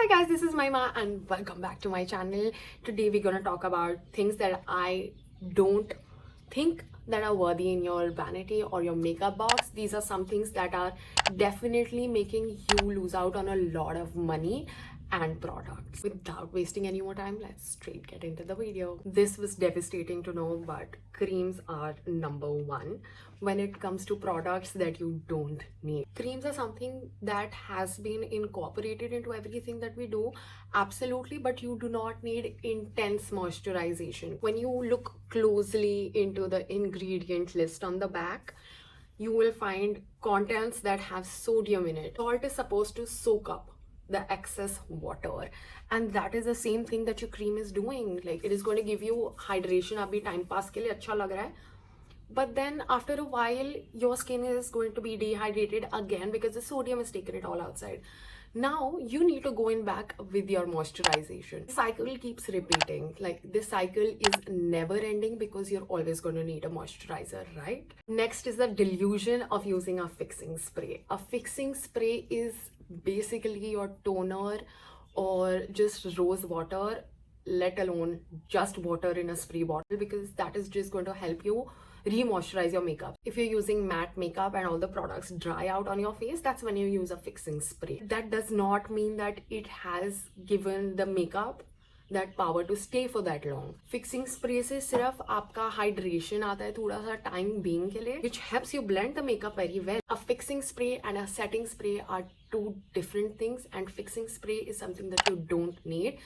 Hi guys, this is Maima and welcome back to my channel. Today we're gonna talk about things that I don't think that are worthy in your vanity or your makeup box. These are some things that are definitely making you lose out on a lot of money and products. Without wasting any more time, let's straight get into the video. This was devastating to know, but creams are number one when it comes to products that you don't need. Creams are something that has been incorporated into everything that we do, absolutely, but you do not need intense moisturization. When you look closely into the ingredient list on the back, you will find contents that have sodium in it. Salt is supposed to soak up the excess water, and that is the same thing that your cream is doing. Like, it is going to give you hydration. Abhi time pass ke liye acha lag raha hai, but then after a while your skin is going to be dehydrated again because the sodium has taken it all outside. Now you need to go in back with your moisturization. The cycle keeps repeating. Like, this cycle is never ending because you're always going to need a moisturizer, right? Next is the delusion of using a fixing spray. A fixing spray is basically your toner or just rose water, let alone just water in a spray bottle, because that is just going to help you re-moisturize your makeup. If you're using matte makeup and all the products dry out on your face, that's when you use a fixing spray. That does not mean that it has given the makeup that power to stay for that long. Fixing spray से सिर्फ आपका hydration आता है थोड़ा सा time being के लिए, which helps you blend the makeup very well. A fixing spray and a setting spray are two different things, and fixing spray is something that you don't need.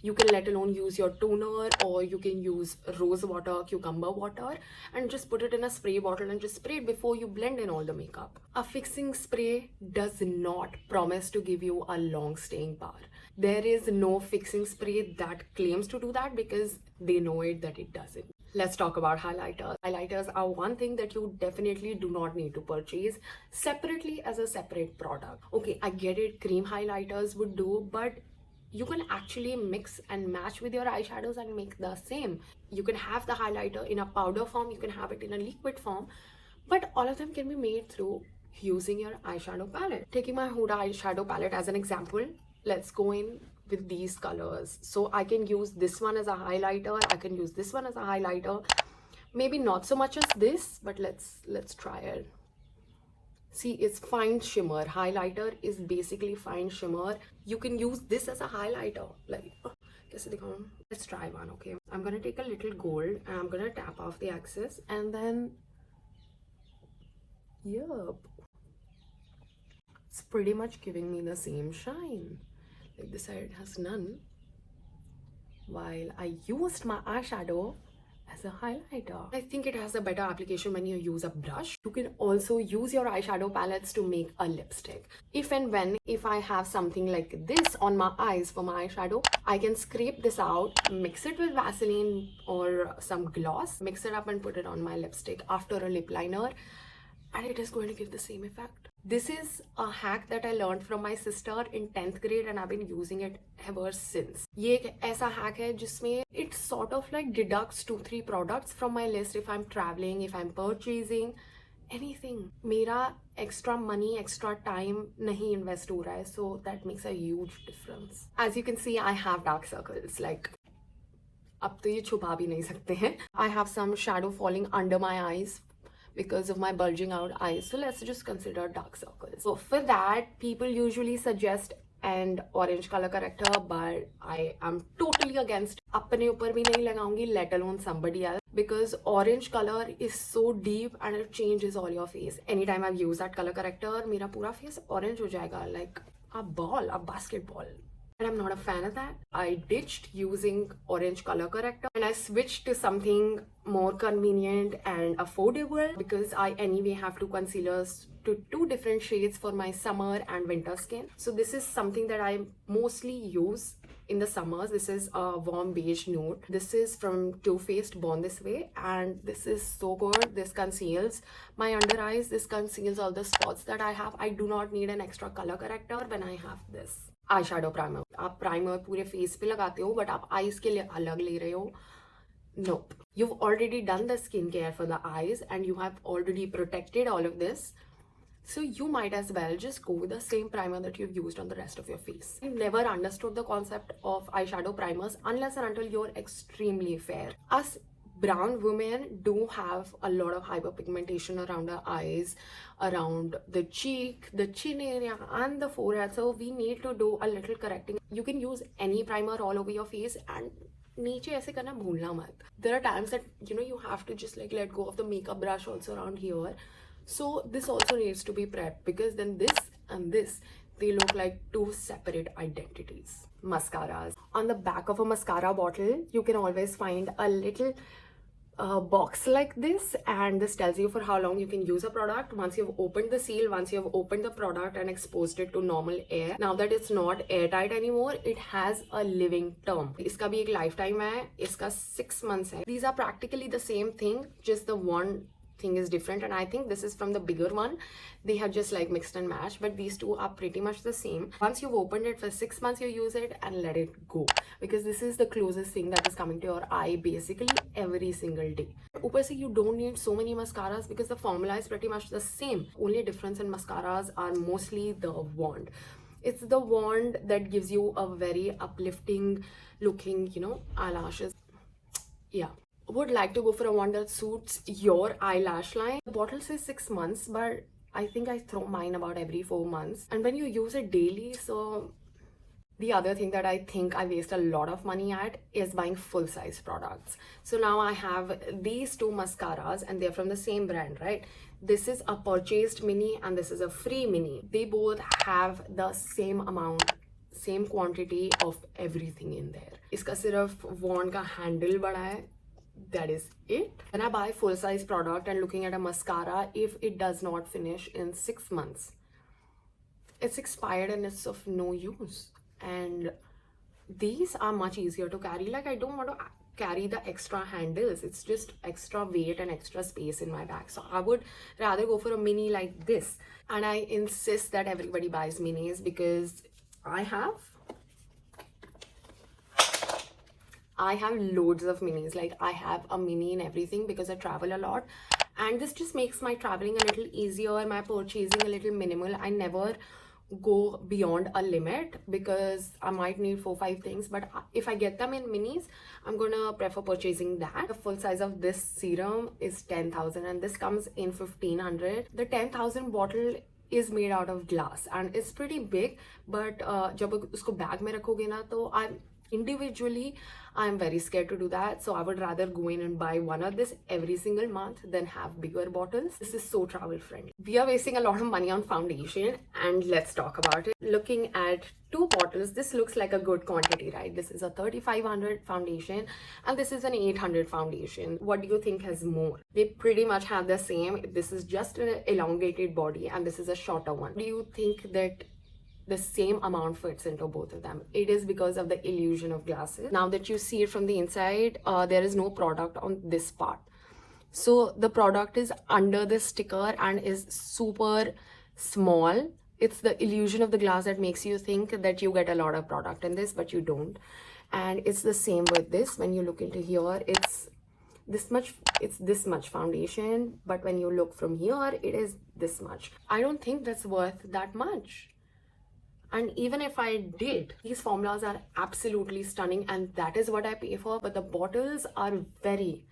You can let alone use your toner, or you can use rose water, cucumber water, and just put it in a spray bottle and just spray it before you blend in all the makeup. A fixing spray does not promise to give you a long staying power. There is no fixing spray that claims to do that because they know it that it doesn't. Let's talk about highlighters. Highlighters are one thing that you definitely do not need to purchase separately as a separate product. Okay, I get it, cream highlighters would do, but you can actually mix and match with your eyeshadows and make the same. You can have the highlighter in a powder form, you can have it in a liquid form, but all of them can be made through using your eyeshadow palette. Taking my Huda eyeshadow palette as an example, let's go in with these colors. So I can use this one as a highlighter, I can use this one as a highlighter, maybe not so much as this, but let's try it. See, it's fine shimmer. Highlighter is basically fine shimmer. You can use this as a highlighter. Like, let's try one, okay? I'm gonna take a little gold and I'm gonna tap off the excess, and then, yep, it's pretty much giving me the same shine. Like, this side has none, while I used my eyeshadow as a highlighter. I think it has a better application when you use a brush. You can also use your eyeshadow palettes to make a lipstick. If I have something like this on my eyes for my eyeshadow, I can scrape this out, mix it with Vaseline or some gloss, mix it up and put it on my lipstick after a lip liner, and it is going to give the same effect. This is a hack that I learned from my sister in 10th grade, and I've been using it ever since. ये एक ऐसा hack है जिसमें it sort of like deducts 2-3 products from my list if I'm traveling, if I'm purchasing anything. मेरा extra money, extra time नहीं invest हो रहा है, so that makes a huge difference. As you can see, I have dark circles. Like, अब तो ये छुपा भी नहीं सकते हैं. I have some shadow falling under my eyes because of my bulging out eyes, so let's just consider dark circles. So for that, people usually suggest an orange color corrector, but I am totally against. अपने ऊपर भी नहीं लगाऊंगी, let alone somebody else, because orange color is so deep and it changes all your face. Anytime I've used that color corrector, मेरा पूरा face orange हो जाएगा, like a ball, a basketball. And I'm not a fan of that. I ditched using orange color corrector and I switched to something more convenient and affordable, because I anyway have two concealers to 2 different shades for my summer and winter skin. So this is something that I mostly use in the summers. This is a warm beige nude. This is from Too Faced Born This Way, and this is so good. This conceals my under eyes. This conceals all the spots that I have. I do not need an extra color corrector when I have this. Eyeshadow primer. आप primer पूरे face पे लगाते हो, but आप eyes के लिए अलग ले रहे हो. Nope. You've already done the skincare for the eyes and you have already protected all of this. So you might as well just go with the same primer that you've used on the rest of your face. I never understood the concept of eyeshadow primers unless and until you're extremely fair. Us brown women do have a lot of hyperpigmentation around our eyes, around the cheek, the chin area, and the forehead. So we need to do a little correcting. You can use any primer all over your face and नीचे ऐसे करना भूलना मत. There are times that you have to just like let go of the makeup brush also around here. So this also needs to be prepped, because then this and this, they look like two separate identities. Mascaras. On the back of a mascara bottle, you can always find a little box like this, and this tells you for how long you can use a product. Once you've opened the seal, once you've opened the product and exposed it to normal air, now that it's not airtight anymore, it has a living term. Iska bhi ek lifetime hai, iska 6 months hai. These are practically the same thing, just the one thing is different, and I think this is from the bigger one. They have just like mixed and matched, but these two are pretty much the same. Once you've opened it for 6 months, you use it and let it go, because this is the closest thing that is coming to your eye basically every single day. Upar se, you don't need so many mascaras because the formula is pretty much the same. Only difference in mascaras are mostly the wand. It's the wand that gives you a very uplifting looking, eyelashes. Yeah. Would like to go for a wand that suits your eyelash line. The bottle says 6 months, but I think I throw mine about every 4 months. And when you use it daily, so the other thing that I think I waste a lot of money at is buying full-size products. So now I have these two mascaras and they're from the same brand, right? This is a purchased mini and this is a free mini. They both have the same amount, same quantity of everything in there. Iska sirf wand ka handle bada hai. That is it. When I buy full-size product and looking at a mascara, if it does not finish in 6 months, it's expired and it's of no use. And these are much easier to carry. Like, I don't want to carry the extra handles. It's just extra weight and extra space in my bag. So I would rather go for a mini like this. And I insist that everybody buys minis because I have loads of minis. Like, I have a mini in everything because I travel a lot, and this just makes my traveling a little easier, my purchasing a little minimal. I never go beyond a limit because I might need 4-5 things, but if I get them in minis, I'm gonna prefer purchasing that. The full size of this serum is 10,000 and this comes in 1,500. The 10,000 bottle is made out of glass and it's pretty big, but जब उसको bag में रखोगे ना, तो I'm very scared to do that. So I would rather go in and buy one of this every single month than have bigger bottles. This is so travel friendly. We are wasting a lot of money on foundation, and let's talk about it. Looking at 2 bottles, this looks like a good quantity, right? This is a 3,500 foundation and this is an 800 foundation. What do you think has more? They pretty much have the same. This is just an elongated body and this is a shorter one. Do you think that the same amount fits into both of them? It is because of the illusion of glasses. Now that you see it from the inside, there is no product on this part. So the product is under the sticker and is super small. It's the illusion of the glass that makes you think that you get a lot of product in this, but you don't. And it's the same with this. When you look into here, it's this much foundation, but when you look from here, it is this much. I don't think that's worth that much. And even if I did, these formulas are absolutely stunning and that is what I pay for. But the bottles are very,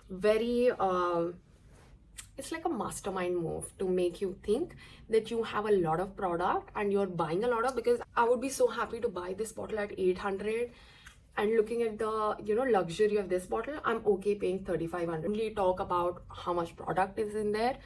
very, it's like a mastermind move to make you think that you have a lot of product and you're buying a lot of, because I would be so happy to buy this bottle at 800 and looking at the, luxury of this bottle, I'm okay paying 3,500. Only talk about how much product is in there.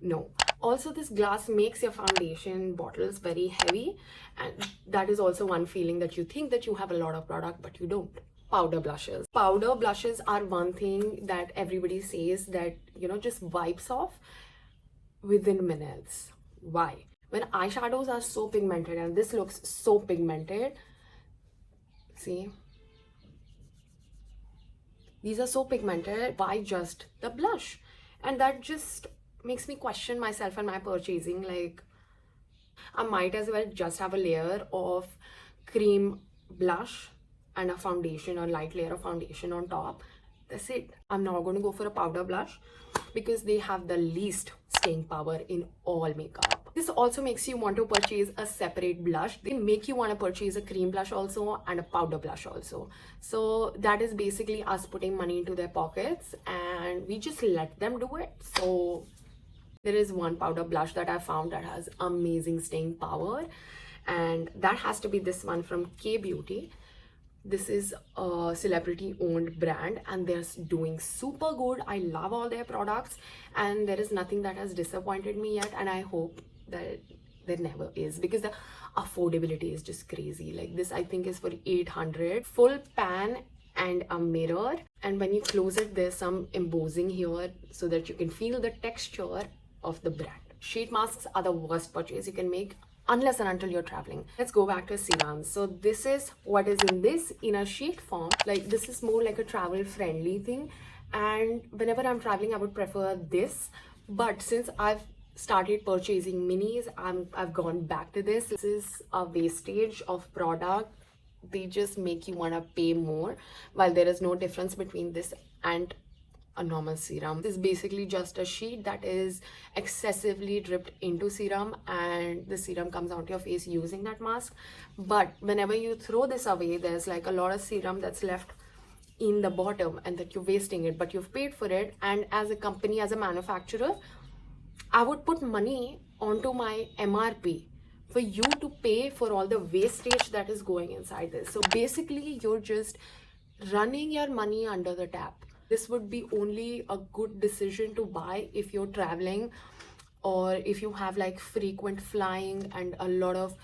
No. Also, this glass makes your foundation bottles very heavy, and that is also one feeling that you think that you have a lot of product, but you don't. Powder blushes. Powder blushes are one thing that everybody says that, just wipes off within minutes. Why? When eyeshadows are so pigmented, and this looks so pigmented, see? These are so pigmented, why just the blush? And that just makes me question myself and my purchasing. Like, I might as well just have a layer of cream blush and a foundation or light layer of foundation on top That's it. I'm not going to go for a powder blush because they have the least staying power in all makeup. This also makes you want to purchase a separate blush. They make you want to purchase a cream blush also and a powder blush also. So that is basically us putting money into their pockets, and we just let them do it. So there is one powder blush that I found that has amazing staying power, and that has to be this one from K Beauty. This is a celebrity owned brand and they're doing super good. I love all their products and there is nothing that has disappointed me yet, and I hope that there never is, because the affordability is just crazy. Like this I think is for 800, full pan and a mirror, and when you close it there's some embossing here so that you can feel the texture of the brand. Sheet masks are the worst purchase you can make unless and until you're traveling. Let's go back to serums. So this is what is in this in a sheet form. Like this is more like a travel friendly thing, and whenever I'm traveling I would prefer this, but since I've started purchasing minis, I've gone back to this. This is a wastage of product. They just make you want to pay more, while there is no difference between this and a normal serum. This is basically just a sheet that is excessively dripped into serum, and the serum comes out your face using that mask. But whenever you throw this away, there's like a lot of serum that's left in the bottom and that you're wasting it, but you've paid for it. And as a company, as a manufacturer, I would put money onto my MRP for you to pay for all the wastage that is going inside this. So basically you're just running your money under the tap. This would be only a good decision to buy if you're traveling, or if you have like frequent flying and a lot of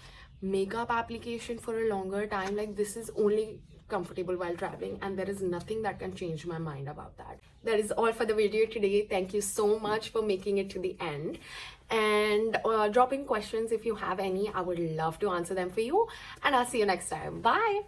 makeup application for a longer time. Like this is only comfortable while traveling, and there is nothing that can change my mind about that. That is all for the video today. Thank you so much for making it to the end, and drop in questions if you have any. I would love to answer them for you, and I'll see you next time. Bye.